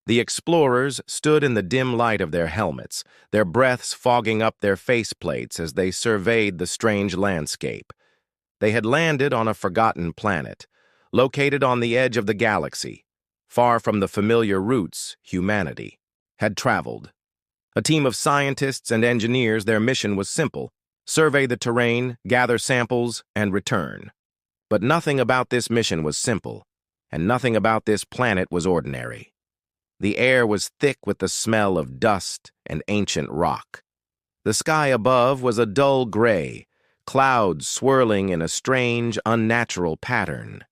The explorers stood in the dim light of their helmets, their breaths fogging up their faceplates as they surveyed the strange landscape. They had landed on a forgotten planet, located on the edge of the galaxy, far from the familiar routes humanity had traveled. A team of scientists and engineers, their mission was simple: survey the terrain, gather samples, and return. But nothing about this mission was simple, and nothing about this planet was ordinary. The air was thick with the smell of dust and ancient rock. The sky above was a dull gray, clouds swirling in a strange, unnatural pattern.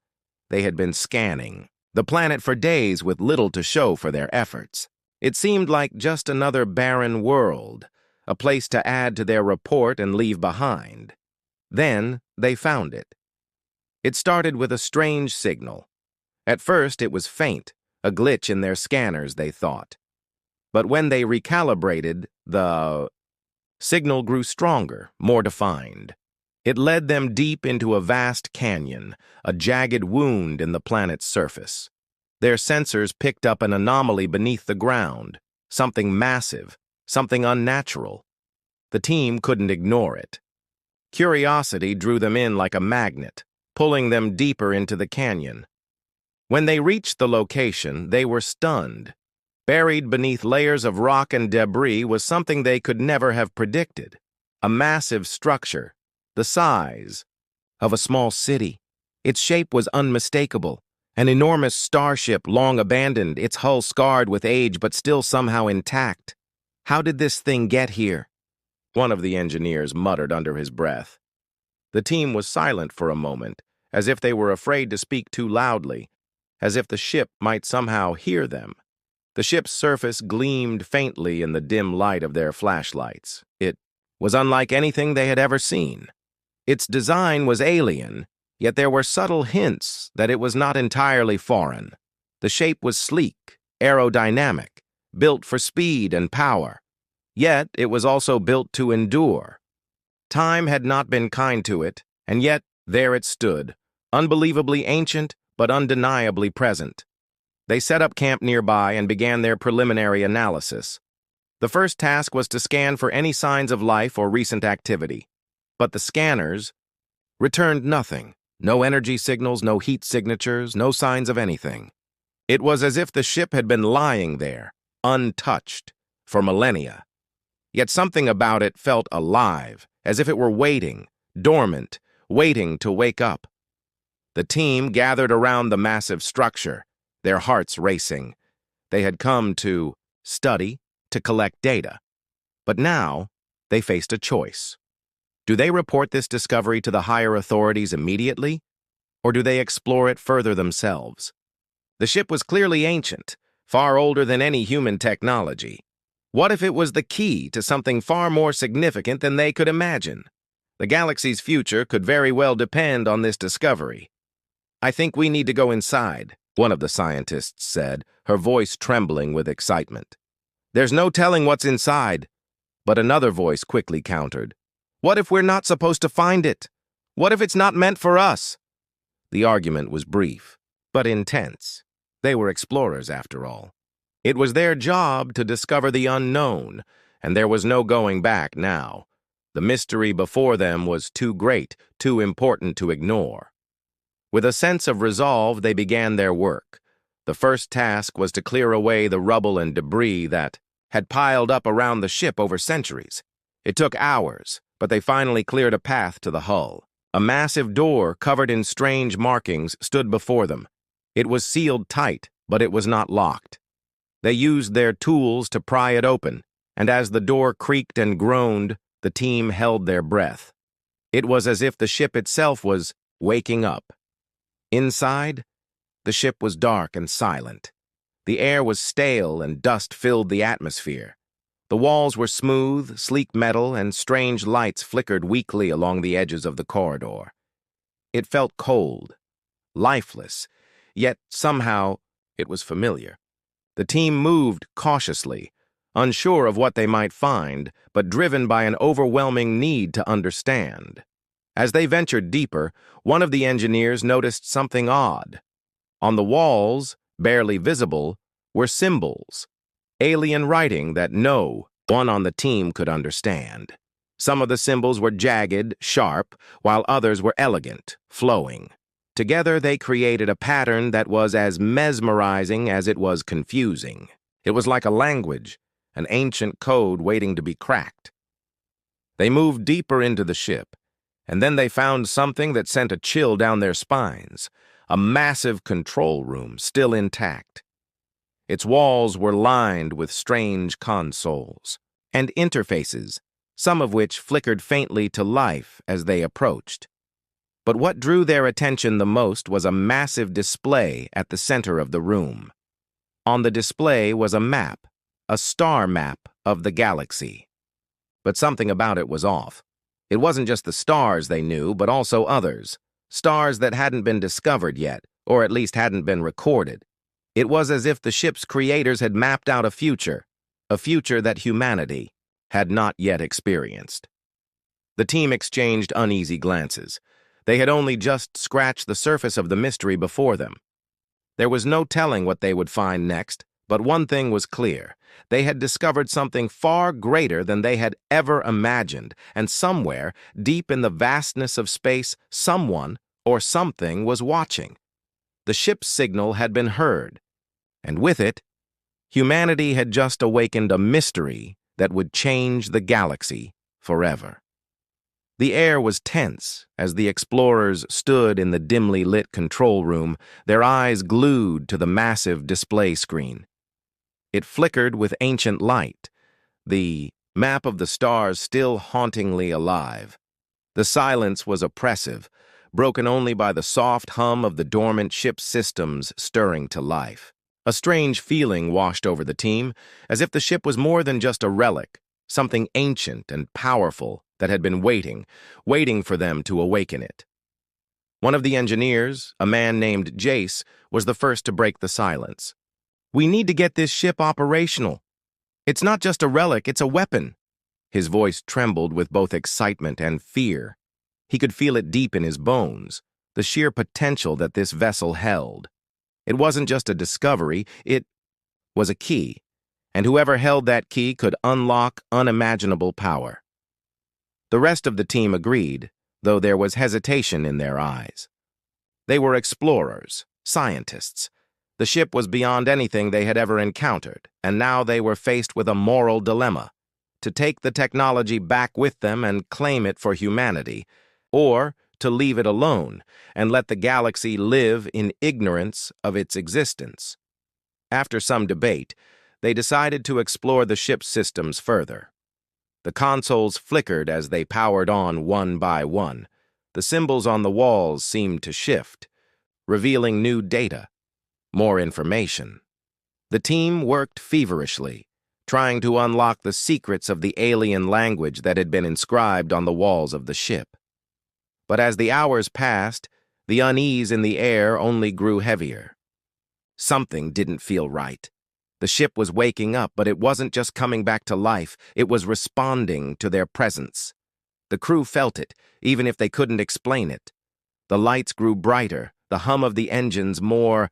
They had been scanning the planet for days with little to show for their efforts. It seemed like just another barren world, a place to add to their report and leave behind. Then they found it. It started with a strange signal. At first it was faint, a glitch in their scanners, they thought. But when they recalibrated, the signal grew stronger, more defined. It led them deep into a vast canyon, a jagged wound in the planet's surface. Their sensors picked up an anomaly beneath the ground, something massive, something unnatural. The team couldn't ignore it. Curiosity drew them in like a magnet, pulling them deeper into the canyon. When they reached the location, they were stunned. Buried beneath layers of rock and debris was something they could never have predicted: a massive structure, the size of a small city. Its shape was unmistakable. An enormous starship, long abandoned, its hull scarred with age but still somehow intact. How did this thing get here? One of the engineers muttered under his breath. The team was silent for a moment, as if they were afraid to speak too loudly, as if the ship might somehow hear them. The ship's surface gleamed faintly in the dim light of their flashlights. It was unlike anything they had ever seen. Its design was alien, yet there were subtle hints that it was not entirely foreign. The shape was sleek, aerodynamic, built for speed and power. Yet it was also built to endure. Time had not been kind to it, and yet there it stood, unbelievably ancient but undeniably present. They set up camp nearby and began their preliminary analysis. The first task was to scan for any signs of life or recent activity. But the scanners returned nothing. No energy signals, no heat signatures, no signs of anything. It was as if the ship had been lying there, untouched, for millennia. Yet something about it felt alive, as if it were waiting, dormant, waiting to wake up. The team gathered around the massive structure, their hearts racing. They had come to study, to collect data. But now they faced a choice. Do they report this discovery to the higher authorities immediately, or do they explore it further themselves? The ship was clearly ancient, far older than any human technology. What if it was the key to something far more significant than they could imagine? The galaxy's future could very well depend on this discovery. "I think we need to go inside," one of the scientists said, her voice trembling with excitement. "There's no telling what's inside." But another voice quickly countered. "What if we're not supposed to find it? What if it's not meant for us?" The argument was brief, but intense. They were explorers, after all. It was their job to discover the unknown, and there was no going back now. The mystery before them was too great, too important to ignore. With a sense of resolve, they began their work. The first task was to clear away the rubble and debris that had piled up around the ship over centuries. It took hours, but they finally cleared a path to the hull. A massive door covered in strange markings stood before them. It was sealed tight, but it was not locked. They used their tools to pry it open, and as the door creaked and groaned, the team held their breath. It was as if the ship itself was waking up. Inside, the ship was dark and silent. The air was stale and dust filled the atmosphere. The walls were smooth, sleek metal, and strange lights flickered weakly along the edges of the corridor. It felt cold, lifeless, yet somehow it was familiar. The team moved cautiously, unsure of what they might find, but driven by an overwhelming need to understand. As they ventured deeper, one of the engineers noticed something odd. On the walls, barely visible, were symbols, alien writing that no one on the team could understand. Some of the symbols were jagged, sharp, while others were elegant, flowing. Together, they created a pattern that was as mesmerizing as it was confusing. It was like a language, an ancient code waiting to be cracked. They moved deeper into the ship, and then they found something that sent a chill down their spines, a massive control room still intact. Its walls were lined with strange consoles and interfaces, some of which flickered faintly to life as they approached. But what drew their attention the most was a massive display at the center of the room. On the display was a map, a star map of the galaxy. But something about it was off. It wasn't just the stars they knew, but also others. Stars that hadn't been discovered yet, or at least hadn't been recorded. It was as if the ship's creators had mapped out a future that humanity had not yet experienced. The team exchanged uneasy glances. They had only just scratched the surface of the mystery before them. There was no telling what they would find next, but one thing was clear. They had discovered something far greater than they had ever imagined, and somewhere, deep in the vastness of space, someone or something was watching. The ship's signal had been heard, and with it, humanity had just awakened a mystery that would change the galaxy forever. The air was tense as the explorers stood in the dimly lit control room, their eyes glued to the massive display screen. It flickered with ancient light, the map of the stars still hauntingly alive. The silence was oppressive, broken only by the soft hum of the dormant ship's systems stirring to life. A strange feeling washed over the team, as if the ship was more than just a relic, something ancient and powerful that had been waiting for them to awaken it. One of the engineers, a man named Jace, was the first to break the silence. "We need to get this ship operational. It's not just a relic, it's a weapon." His voice trembled with both excitement and fear. He could feel it deep in his bones, the sheer potential that this vessel held. It wasn't just a discovery, it was a key, and whoever held that key could unlock unimaginable power. The rest of the team agreed, though there was hesitation in their eyes. They were explorers, scientists. The ship was beyond anything they had ever encountered, and now they were faced with a moral dilemma: to take the technology back with them and claim it for humanity, or to leave it alone and let the galaxy live in ignorance of its existence. After some debate, they decided to explore the ship's systems further. The consoles flickered as they powered on one by one. The symbols on the walls seemed to shift, revealing new data, more information. The team worked feverishly, trying to unlock the secrets of the alien language that had been inscribed on the walls of the ship. But as the hours passed, the unease in the air only grew heavier. Something didn't feel right. The ship was waking up, but it wasn't just coming back to life, it was responding to their presence. The crew felt it, even if they couldn't explain it. The lights grew brighter, the hum of the engines more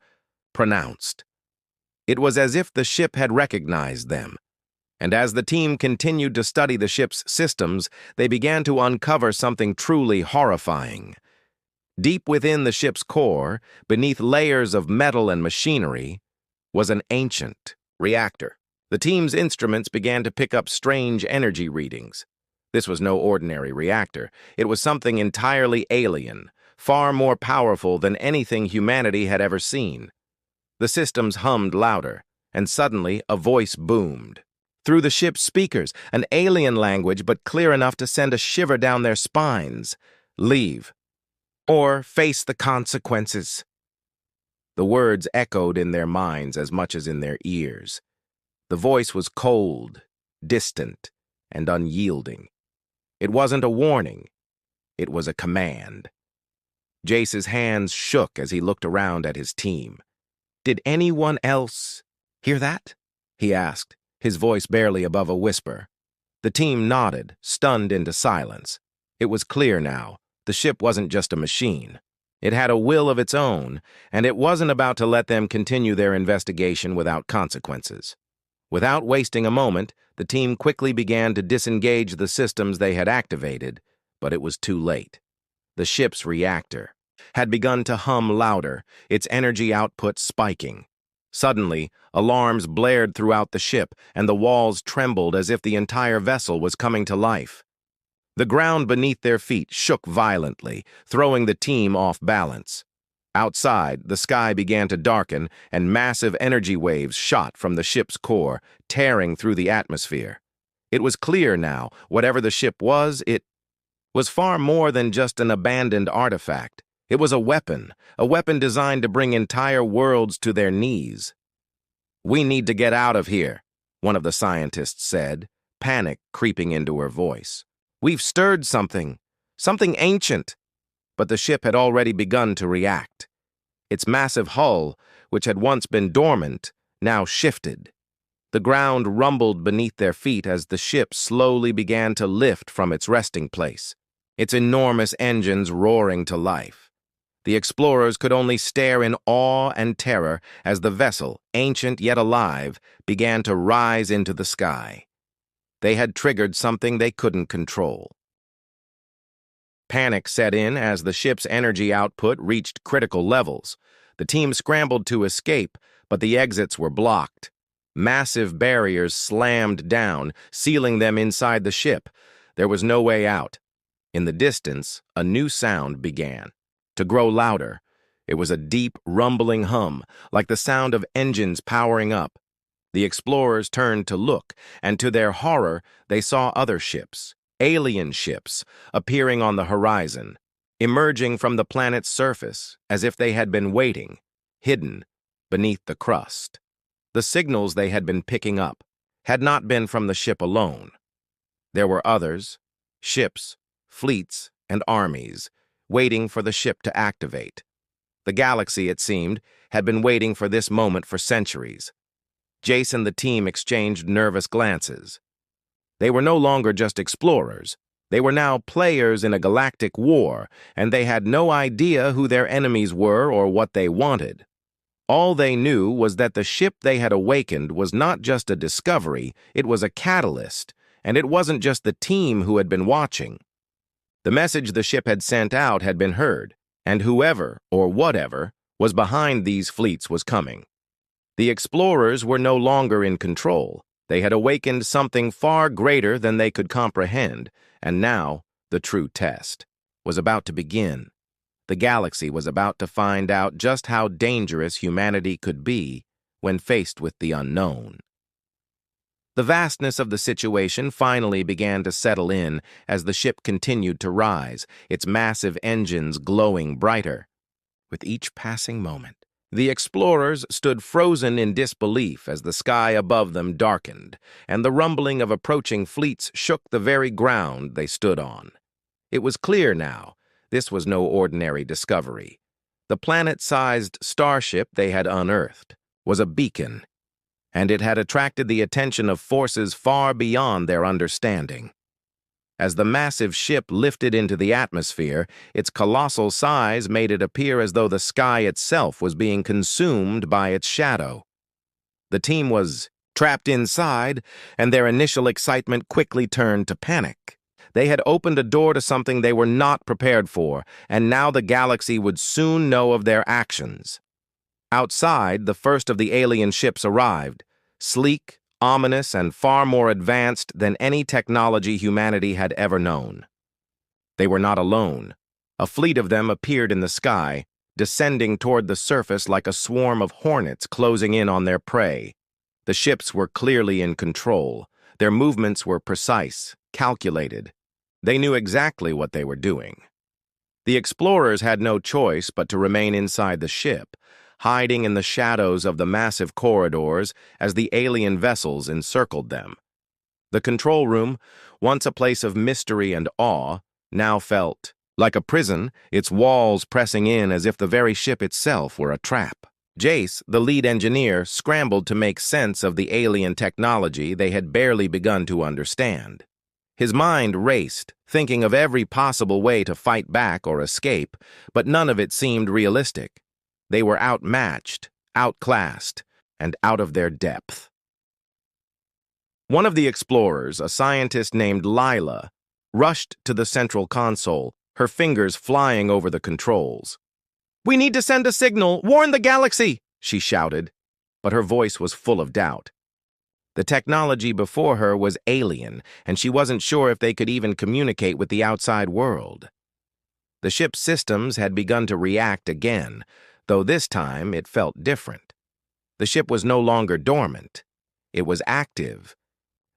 pronounced. It was as if the ship had recognized them. And as the team continued to study the ship's systems, they began to uncover something truly horrifying. Deep within the ship's core, beneath layers of metal and machinery, was an ancient reactor. The team's instruments began to pick up strange energy readings. This was no ordinary reactor. It was something entirely alien, far more powerful than anything humanity had ever seen. The systems hummed louder, and suddenly a voice boomed. Through the ship's speakers, an alien language but clear enough to send a shiver down their spines. "Leave, or face the consequences." The words echoed in their minds as much as in their ears. The voice was cold, distant, and unyielding. It wasn't a warning. It was a command. Jace's hands shook as he looked around at his team. "Did anyone else hear that?" he asked, his voice barely above a whisper. The team nodded, stunned into silence. It was clear now. The ship wasn't just a machine. It had a will of its own, and it wasn't about to let them continue their investigation without consequences. Without wasting a moment, the team quickly began to disengage the systems they had activated, but it was too late. The ship's reactor had begun to hum louder, its energy output spiking. Suddenly, alarms blared throughout the ship, and the walls trembled as if the entire vessel was coming to life. The ground beneath their feet shook violently, throwing the team off balance. Outside, the sky began to darken, and massive energy waves shot from the ship's core, tearing through the atmosphere. It was clear now, whatever the ship was, it was far more than just an abandoned artifact. It was a weapon designed to bring entire worlds to their knees. "We need to get out of here," one of the scientists said, panic creeping into her voice. "We've stirred something ancient." But the ship had already begun to react. Its massive hull, which had once been dormant, now shifted. The ground rumbled beneath their feet as the ship slowly began to lift from its resting place, its enormous engines roaring to life. The explorers could only stare in awe and terror as the vessel, ancient yet alive, began to rise into the sky. They had triggered something they couldn't control. Panic set in as the ship's energy output reached critical levels. The team scrambled to escape, but the exits were blocked. Massive barriers slammed down, sealing them inside the ship. There was no way out. In the distance, a new sound began to grow louder. It was a deep, rumbling hum, like the sound of engines powering up. The explorers turned to look, and to their horror, they saw other ships. Alien ships appearing on the horizon, emerging from the planet's surface as if they had been waiting, hidden beneath the crust. The signals they had been picking up had not been from the ship alone. There were others, ships, fleets, and armies, waiting for the ship to activate. The galaxy, it seemed, had been waiting for this moment for centuries. Jace and the team exchanged nervous glances. They were no longer just explorers. They were now players in a galactic war, and they had no idea who their enemies were or what they wanted. All they knew was that the ship they had awakened was not just a discovery, it was a catalyst, and it wasn't just the team who had been watching. The message the ship had sent out had been heard, and whoever, or whatever, was behind these fleets was coming. The explorers were no longer in control. They had awakened something far greater than they could comprehend, and now the true test was about to begin. The galaxy was about to find out just how dangerous humanity could be when faced with the unknown. The vastness of the situation finally began to settle in as the ship continued to rise, its massive engines glowing brighter. With each passing moment, the explorers stood frozen in disbelief as the sky above them darkened, and the rumbling of approaching fleets shook the very ground they stood on. It was clear now, this was no ordinary discovery. The planet-sized starship they had unearthed was a beacon, and it had attracted the attention of forces far beyond their understanding. As the massive ship lifted into the atmosphere, its colossal size made it appear as though the sky itself was being consumed by its shadow. The team was trapped inside, and their initial excitement quickly turned to panic. They had opened a door to something they were not prepared for, and now the galaxy would soon know of their actions. Outside, the first of the alien ships arrived, sleek, ominous, and far more advanced than any technology humanity had ever known. They were not alone. A fleet of them appeared in the sky, descending toward the surface like a swarm of hornets closing in on their prey. The ships were clearly in control. Their movements were precise, calculated. They knew exactly what they were doing. The explorers had no choice but to remain inside the ship, hiding in the shadows of the massive corridors as the alien vessels encircled them. The control room, once a place of mystery and awe, now felt like a prison, its walls pressing in as if the very ship itself were a trap. Jace, the lead engineer, scrambled to make sense of the alien technology they had barely begun to understand. His mind raced, thinking of every possible way to fight back or escape, but none of it seemed realistic. They were outmatched, outclassed, and out of their depth. One of the explorers, a scientist named Lila, rushed to the central console, her fingers flying over the controls. "We need to send a signal! Warn the galaxy!" she shouted, but her voice was full of doubt. The technology before her was alien, and she wasn't sure if they could even communicate with the outside world. The ship's systems had begun to react again, though this time it felt different. The ship was no longer dormant. It was active,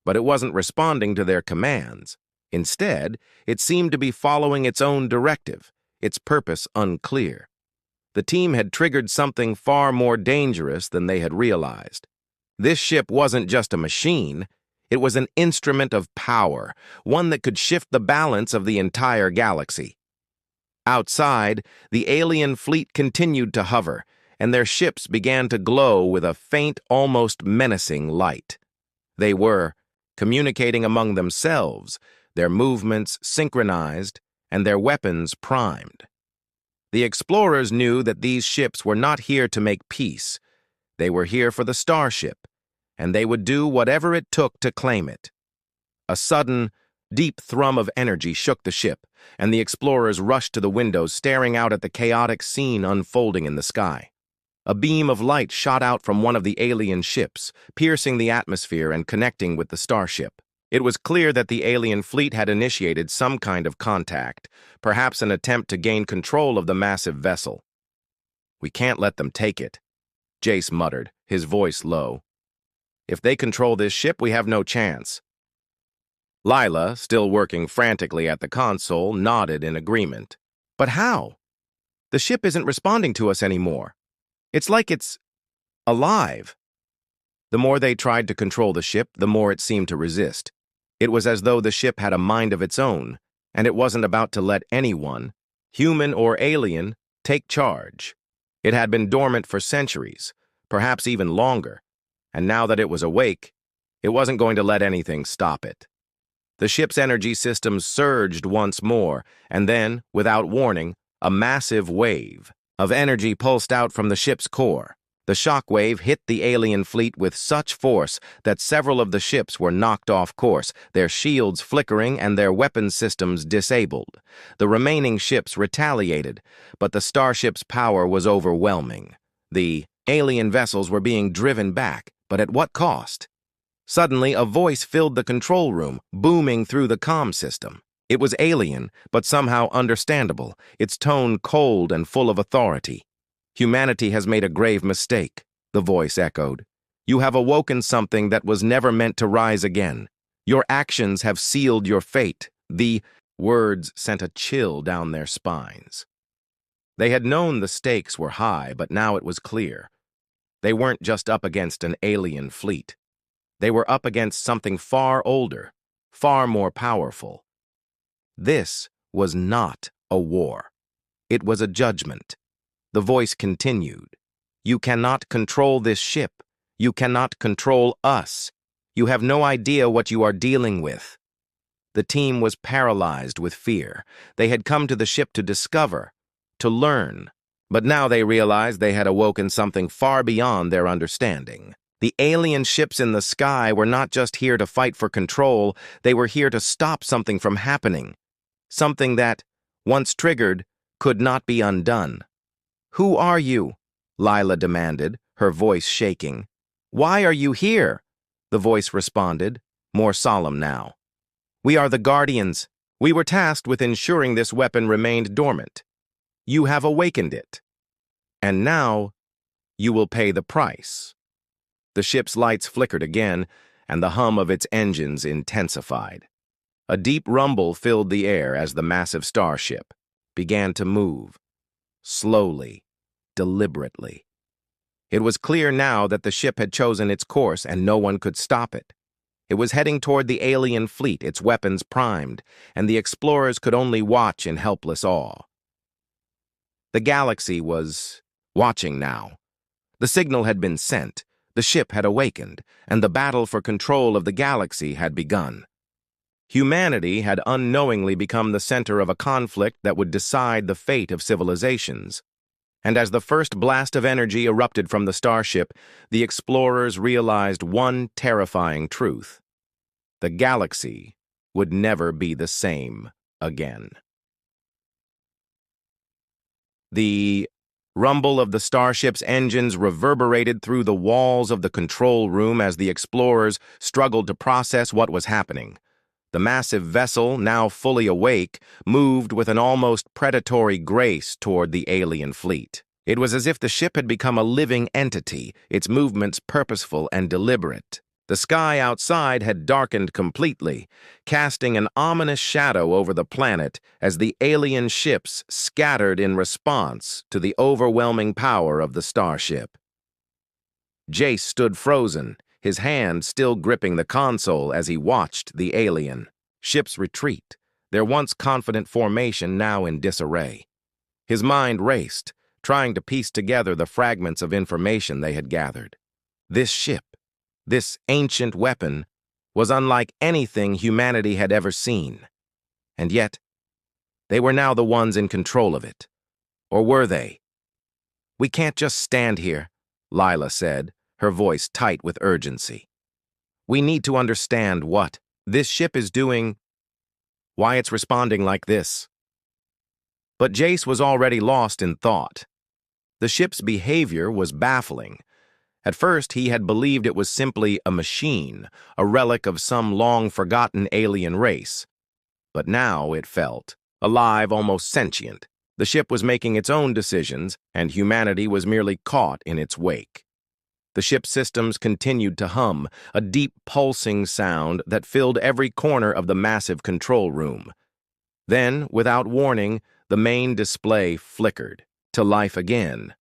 but it wasn't responding to their commands. Instead, it seemed to be following its own directive, its purpose unclear. The team had triggered something far more dangerous than they had realized. This ship wasn't just a machine, it was an instrument of power, one that could shift the balance of the entire galaxy. Outside, the alien fleet continued to hover, and their ships began to glow with a faint, almost menacing light. They were communicating among themselves, their movements synchronized, and their weapons primed. The explorers knew that these ships were not here to make peace. They were here for the Starship, and they would do whatever it took to claim it. A sudden, deep thrum of energy shook the ship, and the explorers rushed to the windows, staring out at the chaotic scene unfolding in the sky. A beam of light shot out from one of the alien ships, piercing the atmosphere and connecting with the Starship. It was clear that the alien fleet had initiated some kind of contact, perhaps an attempt to gain control of the massive vessel. "We can't let them take it," Jace muttered, his voice low. "If they control this ship, we have no chance." Lila, still working frantically at the console, nodded in agreement. "But how? The ship isn't responding to us anymore. It's like it's alive." The more they tried to control the ship, the more it seemed to resist. It was as though the ship had a mind of its own, and it wasn't about to let anyone, human or alien, take charge. It had been dormant for centuries, perhaps even longer, and now that it was awake, it wasn't going to let anything stop it. The ship's energy systems surged once more, and then, without warning, a massive wave of energy pulsed out from the ship's core. The shock wave hit the alien fleet with such force that several of the ships were knocked off course, their shields flickering and their weapons systems disabled. The remaining ships retaliated, but the Starship's power was overwhelming. The alien vessels were being driven back, but at what cost? Suddenly, a voice filled the control room, booming through the comm system. It was alien, but somehow understandable, its tone cold and full of authority. "Humanity has made a grave mistake," the voice echoed. "You have awoken something that was never meant to rise again. Your actions have sealed your fate." The words sent a chill down their spines. They had known the stakes were high, but now it was clear. They weren't just up against an alien fleet. They were up against something far older, far more powerful. This was not a war. It was a judgment. The voice continued. "You cannot control this ship. You cannot control us. You have no idea what you are dealing with." The team was paralyzed with fear. They had come to the ship to discover, to learn. But now they realized they had awoken something far beyond their understanding. The alien ships in the sky were not just here to fight for control, they were here to stop something from happening. Something that, once triggered, could not be undone. "Who are you?" Lila demanded, her voice shaking. "Why are you here?" the voice responded, more solemn now. "We are the Guardians. We were tasked with ensuring this weapon remained dormant. You have awakened it. And now, you will pay the price." The ship's lights flickered again, and the hum of its engines intensified. A deep rumble filled the air as the massive starship began to move, slowly, deliberately. It was clear now that the ship had chosen its course and no one could stop it. It was heading toward the alien fleet, its weapons primed, and the explorers could only watch in helpless awe. The galaxy was watching now. The signal had been sent, the ship had awakened, and the battle for control of the galaxy had begun. Humanity had unknowingly become the center of a conflict that would decide the fate of civilizations. And as the first blast of energy erupted from the starship, the explorers realized one terrifying truth. The galaxy would never be the same again. The rumble of the starship's engines reverberated through the walls of the control room as the explorers struggled to process what was happening. The massive vessel, now fully awake, moved with an almost predatory grace toward the alien fleet. It was as if the ship had become a living entity, its movements purposeful and deliberate. The sky outside had darkened completely, casting an ominous shadow over the planet as the alien ships scattered in response to the overwhelming power of the starship. Jace stood frozen, his hand still gripping the console as he watched the alien ships retreat, their once confident formation now in disarray. His mind raced, trying to piece together the fragments of information they had gathered. This ship, this ancient weapon, was unlike anything humanity had ever seen. And yet, they were now the ones in control of it. Or were they? "We can't just stand here," Lila said, her voice tight with urgency. "We need to understand what this ship is doing, why it's responding like this." But Jace was already lost in thought. The ship's behavior was baffling. At first, he had believed it was simply a machine, a relic of some long-forgotten alien race. But now it felt alive, almost sentient. The ship was making its own decisions, and humanity was merely caught in its wake. The ship's systems continued to hum, a deep pulsing sound that filled every corner of the massive control room. Then, without warning, the main display flickered to life again.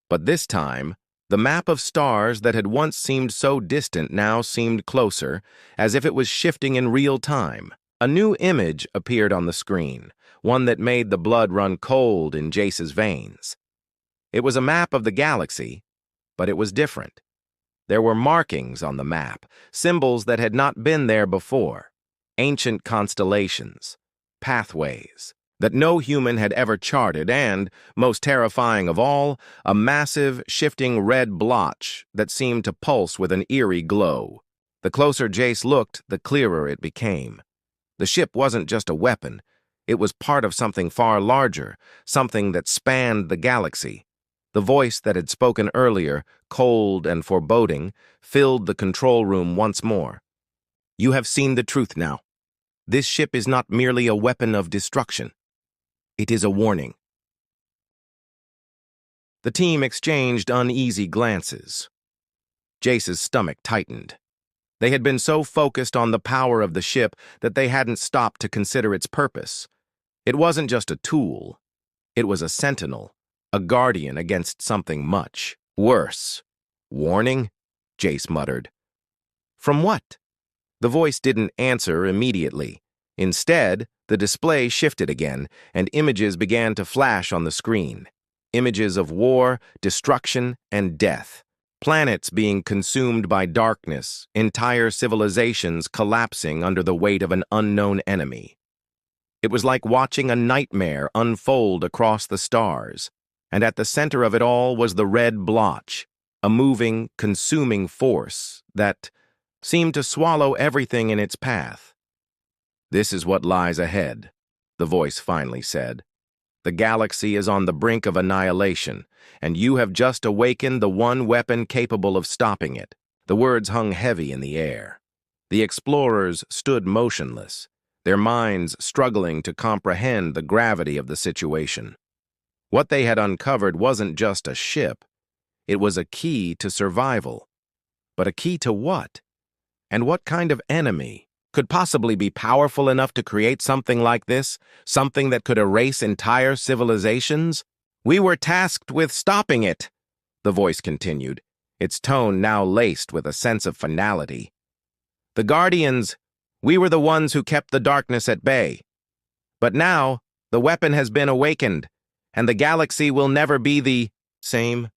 But this time, the map of stars that had once seemed so distant now seemed closer, as if it was shifting in real time. A new image appeared on the screen, one that made the blood run cold in Jace's veins. It was a map of the galaxy, but it was different. There were markings on the map, symbols that had not been there before, ancient constellations, pathways that no human had ever charted, and, most terrifying of all, a massive, shifting red blotch that seemed to pulse with an eerie glow. The closer Jace looked, the clearer it became. The ship wasn't just a weapon. It was part of something far larger, something that spanned the galaxy. The voice that had spoken earlier, cold and foreboding, filled the control room once more. "You have seen the truth now. This ship is not merely a weapon of destruction. It is a warning." The team exchanged uneasy glances. Jace's stomach tightened. They had been so focused on the power of the ship that they hadn't stopped to consider its purpose. It wasn't just a tool. It was a sentinel, a guardian against something much worse. "Warning?" Jace muttered. "From what?" The voice didn't answer immediately. Instead, the display shifted again, and images began to flash on the screen. Images of war, destruction, and death. Planets being consumed by darkness, entire civilizations collapsing under the weight of an unknown enemy. It was like watching a nightmare unfold across the stars, and at the center of it all was the red blotch, a moving, consuming force that seemed to swallow everything in its path. "This is what lies ahead," the voice finally said. "The galaxy is on the brink of annihilation, and you have just awakened the one weapon capable of stopping it." The words hung heavy in the air. The explorers stood motionless, their minds struggling to comprehend the gravity of the situation. What they had uncovered wasn't just a ship. It was a key to survival. But a key to what? And what kind of enemy could possibly be powerful enough to create something like this, something that could erase entire civilizations? "We were tasked with stopping it," the voice continued, its tone now laced with a sense of finality. "The Guardians, we were the ones who kept the darkness at bay. But now, the weapon has been awakened, and the galaxy will never be the same."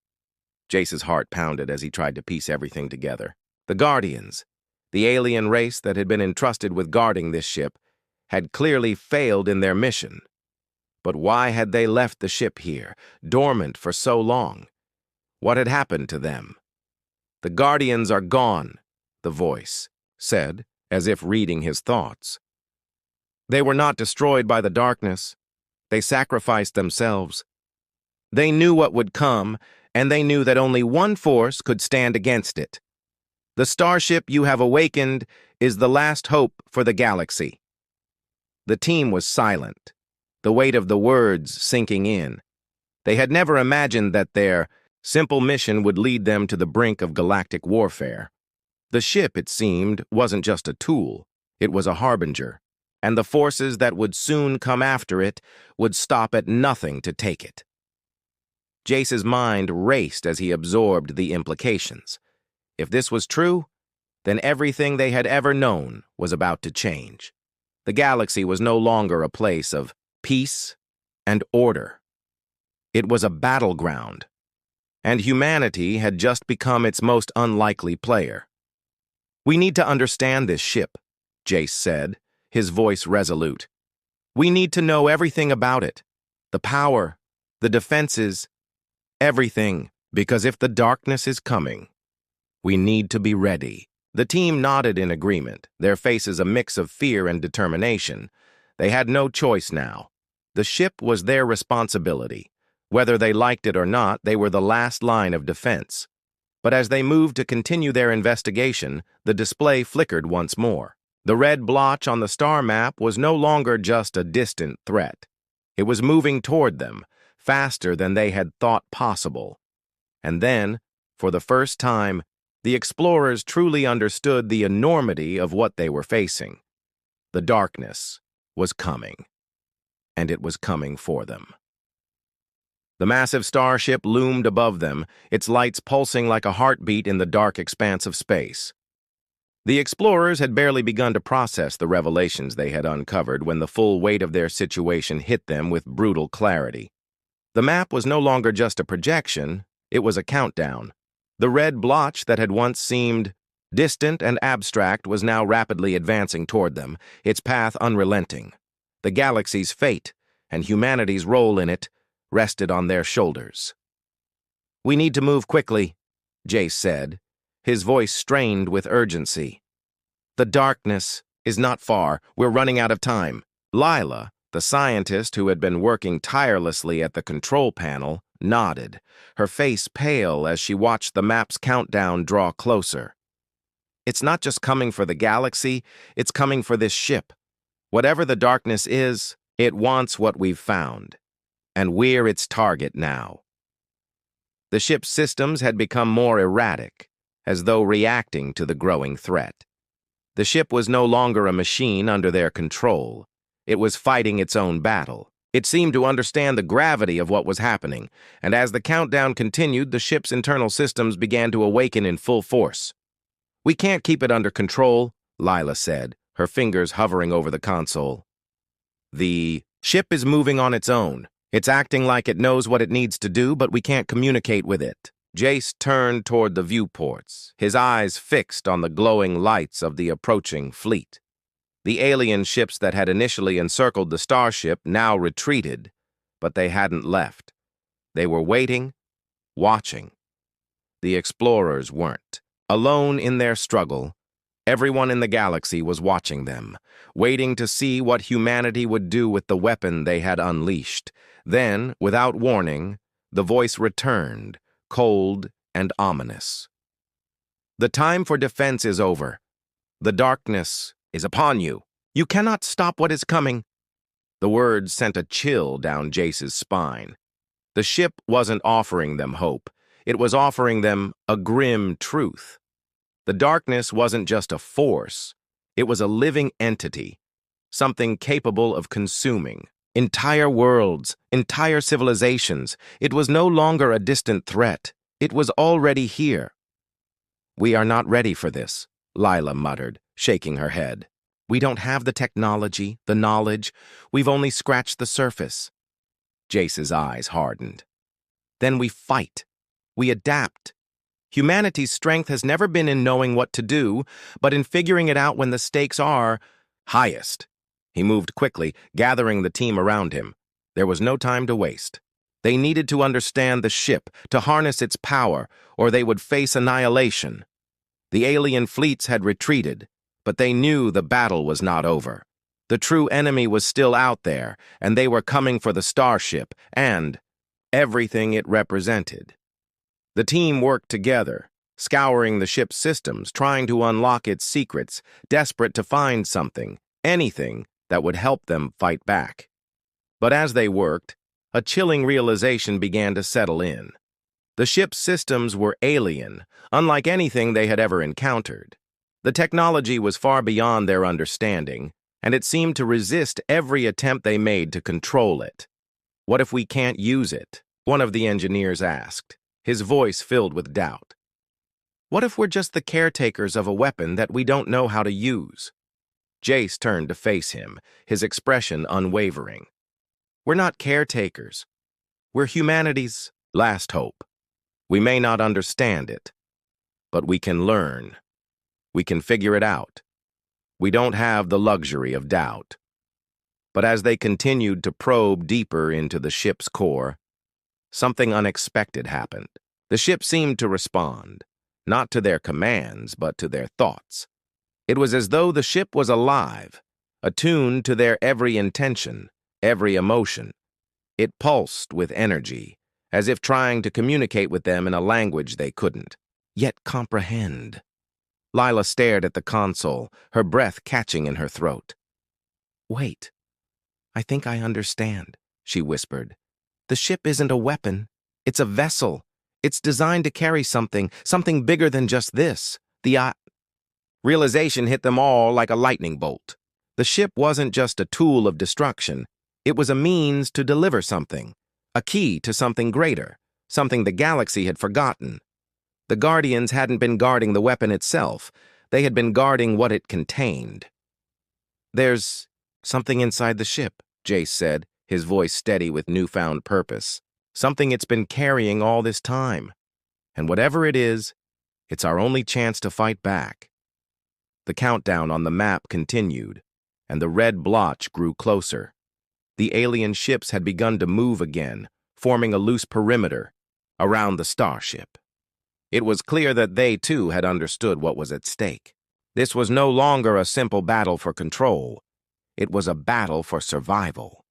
Jace's heart pounded as he tried to piece everything together. The Guardians, The alien race that had been entrusted with guarding this ship had clearly failed in their mission. But why had they left the ship here, dormant for so long? What had happened to them? "The Guardians are gone," the voice said, as if reading his thoughts. "They were not destroyed by the darkness. They sacrificed themselves. They knew what would come, and they knew that only one force could stand against it. The starship you have awakened is the last hope for the galaxy." The team was silent, the weight of the words sinking in. They had never imagined that their simple mission would lead them to the brink of galactic warfare. The ship, it seemed, wasn't just a tool. It was a harbinger, and the forces that would soon come after it would stop at nothing to take it. Jace's mind raced as he absorbed the implications. If this was true, then everything they had ever known was about to change. The galaxy was no longer a place of peace and order. It was a battleground, and humanity had just become its most unlikely player. "We need to understand this ship," Jace said, his voice resolute. "We need to know everything about it. The power, the defenses, everything, because if the darkness is coming, we need to be ready." The team nodded in agreement, their faces a mix of fear and determination. They had no choice now. The ship was their responsibility. Whether they liked it or not, they were the last line of defense. But as they moved to continue their investigation, the display flickered once more. The red blotch on the star map was no longer just a distant threat. It was moving toward them, faster than they had thought possible. And then, for the first time, the explorers truly understood the enormity of what they were facing. The darkness was coming, and it was coming for them. The massive starship loomed above them, its lights pulsing like a heartbeat in the dark expanse of space. The explorers had barely begun to process the revelations they had uncovered when the full weight of their situation hit them with brutal clarity. The map was no longer just a projection, it was a countdown. The red blotch that had once seemed distant and abstract was now rapidly advancing toward them, its path unrelenting. The galaxy's fate, and humanity's role in it, rested on their shoulders. "We need to move quickly," Jace said, his voice strained with urgency. "The darkness is not far. We're running out of time." Lila, the scientist who had been working tirelessly at the control panel, nodded, her face pale as she watched the map's countdown draw closer. "It's not just coming for the galaxy, it's coming for this ship. Whatever the darkness is, it wants what we've found, and we're its target now." The ship's systems had become more erratic, as though reacting to the growing threat. The ship was no longer a machine under their control. It was fighting its own battle. It seemed to understand the gravity of what was happening, and as the countdown continued, the ship's internal systems began to awaken in full force. "We can't keep it under control," Lila said, her fingers hovering over the console. "The ship is moving on its own. It's acting like it knows what it needs to do, but we can't communicate with it." Jace turned toward the viewports, his eyes fixed on the glowing lights of the approaching fleet. The alien ships that had initially encircled the starship now retreated, but they hadn't left. They were waiting, watching. The explorers weren't. Alone in their struggle, everyone in the galaxy was watching them, waiting to see what humanity would do with the weapon they had unleashed. Then, without warning, the voice returned, cold and ominous. "The time for defense is over. The darkness is upon you. You cannot stop what is coming." The words sent a chill down Jace's spine. The ship wasn't offering them hope. It was offering them a grim truth. The darkness wasn't just a force. It was a living entity, something capable of consuming entire worlds, entire civilizations. It was no longer a distant threat. It was already here. "We are not ready for this," Lila muttered, shaking her head. "We don't have the technology, the knowledge. We've only scratched the surface." Jace's eyes hardened. "Then we fight. We adapt. Humanity's strength has never been in knowing what to do, but in figuring it out when the stakes are highest. He moved quickly, gathering the team around him. There was no time to waste. They needed to understand the ship, to harness its power, or they would face annihilation. The alien fleets had retreated, but they knew the battle was not over. The true enemy was still out there, and they were coming for the Starship and everything it represented. The team worked together, scouring the ship's systems, trying to unlock its secrets, desperate to find something, anything that would help them fight back. But as they worked, a chilling realization began to settle in. The ship's systems were alien, unlike anything they had ever encountered. The technology was far beyond their understanding, and it seemed to resist every attempt they made to control it. "What if we can't use it?" one of the engineers asked, his voice filled with doubt. "What if we're just the caretakers of a weapon that we don't know how to use?" Jace turned to face him, his expression unwavering. "We're not caretakers. We're humanity's last hope. We may not understand it, but we can learn. We can figure it out. We don't have the luxury of doubt." But as they continued to probe deeper into the ship's core, something unexpected happened. The ship seemed to respond, not to their commands, but to their thoughts. It was as though the ship was alive, attuned to their every intention, every emotion. It pulsed with energy, as if trying to communicate with them in a language they couldn't yet comprehend. Lila stared at the console, her breath catching in her throat. "Wait, I think I understand," she whispered. "The ship isn't a weapon. It's a vessel. It's designed to carry something bigger than just this. Realization hit them all like a lightning bolt. The ship wasn't just a tool of destruction. It was a means to deliver something, a key to something greater, something the galaxy had forgotten. The Guardians hadn't been guarding the weapon itself. They had been guarding what it contained. "There's something inside the ship," Jace said, his voice steady with newfound purpose. "Something it's been carrying all this time. And whatever it is, it's our only chance to fight back." The countdown on the map continued, and the red blotch grew closer. The alien ships had begun to move again, forming a loose perimeter around the Starship. It was clear that they, too, had understood what was at stake. This was no longer a simple battle for control. It was a battle for survival.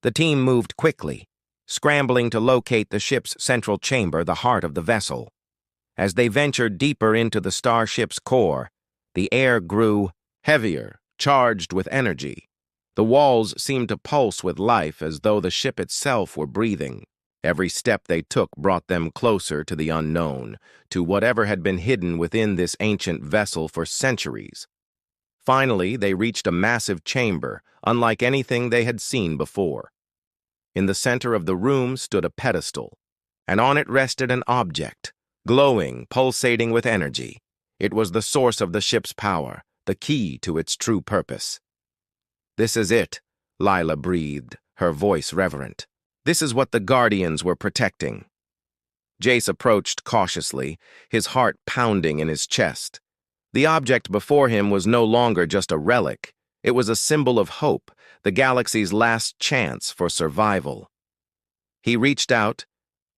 The team moved quickly, scrambling to locate the ship's central chamber, the heart of the vessel. As they ventured deeper into the Starship's core, the air grew heavier, charged with energy. The walls seemed to pulse with life as though the ship itself were breathing. Every step they took brought them closer to the unknown, to whatever had been hidden within this ancient vessel for centuries. Finally, they reached a massive chamber, unlike anything they had seen before. In the center of the room stood a pedestal, and on it rested an object, glowing, pulsating with energy. It was the source of the ship's power, the key to its true purpose. "This is it," Lila breathed, her voice reverent. "This is what the Guardians were protecting." Jace approached cautiously, his heart pounding in his chest. The object before him was no longer just a relic. It was a symbol of hope, the galaxy's last chance for survival. He reached out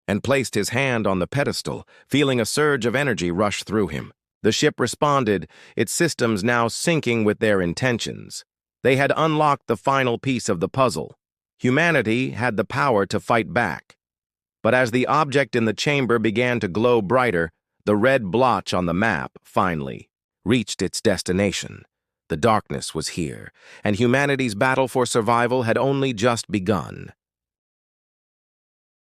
and placed his hand on the pedestal, feeling a surge of energy rush through him. The ship responded, its systems now syncing with their intentions. They had unlocked the final piece of the puzzle. Humanity had the power to fight back. But as the object in the chamber began to glow brighter, the red blotch on the map finally reached its destination. The darkness was here, and humanity's battle for survival had only just begun.